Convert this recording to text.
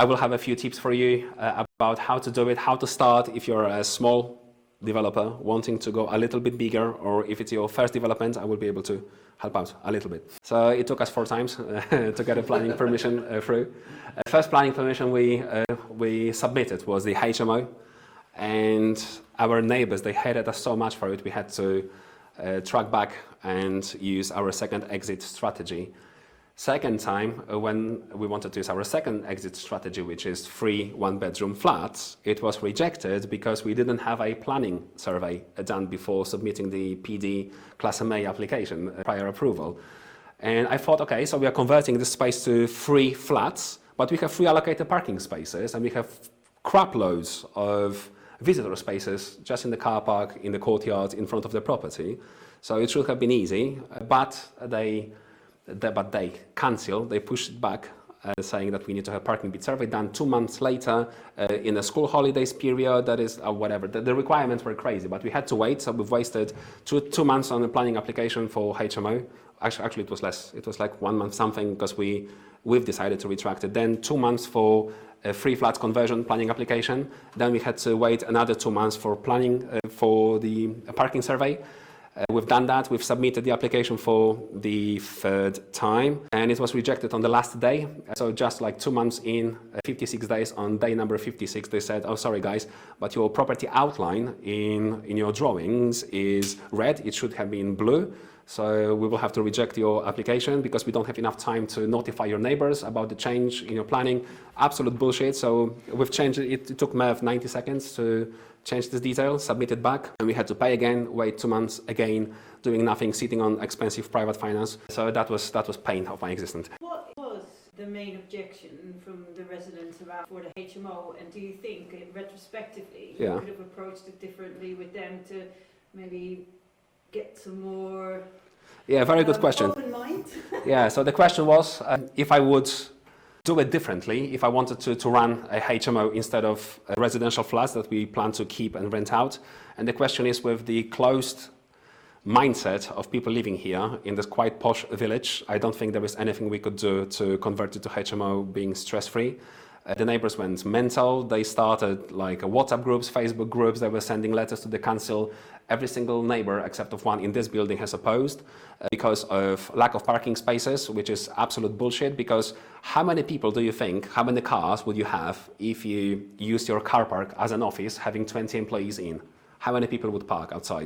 I will have a few tips for you about how to do it, how to start if you're a small developer wanting to go a little bit bigger, or if it's your first development, I will be able to help out a little bit. So it took us 4 times to get a planning permission through. First planning permission we submitted was the HMO, and our neighbors, they hated us so much for it, we had to track back and use our second exit strategy. Second time, when we wanted to use our second exit strategy, which is 3 one-bedroom flats, it was rejected because we didn't have a planning survey done before submitting the PD Class MA application prior approval. And I thought, okay, so we are converting this space to 3 flats, but we have 3 allocated parking spaces, and we have crap loads of visitor spaces just in the car park, in the courtyard, in front of the property. So it should have been easy, but they cancelled, they pushed it back, saying that we need to have parking bid survey done 2 months later in a school holidays period, that is whatever. The requirements were crazy, but we had to wait, so we've wasted two months on a planning application for HMO. Actually it was less, it was like 1 month something, because we've decided to retract it. Then 2 months for a 3 flats conversion planning application. Then we had to wait another 2 months for planning for the parking survey. We've done that, we've submitted the application for the 3rd time, and it was rejected on the last day. So just like 2 months in, 56 days, on day number 56, they said, oh sorry guys, but your property outline in your drawings is red, it should have been blue. So we will have to reject your application because we don't have enough time to notify your neighbors about the change in your planning. Absolute bullshit. So we've changed it. It took Merv 90 seconds to change this detail, submit it back, and we had to pay again, wait 2 months again, doing nothing, sitting on expensive private finance. So that was pain of my existence. What was the main objection from the residents about for the HMO, and do you think retrospectively you could have approached it differently with them to maybe get some more very good question. Open mind? So the question was if I would do it differently, if I wanted to run a HMO instead of residential flats that we plan to keep and rent out. And the question is, with the closed mindset of people living here in this quite posh village, I don't think there is anything we could do to convert it to HMO being stress-free. The neighbors went mental. They started like WhatsApp groups, Facebook groups. They were sending letters to the council. Every single neighbor, except of one in this building, has opposed because of lack of parking spaces, which is absolute bullshit. Because how many people do you think, how many cars would you have if you used your car park as an office, having 20 employees in? How many people would park outside?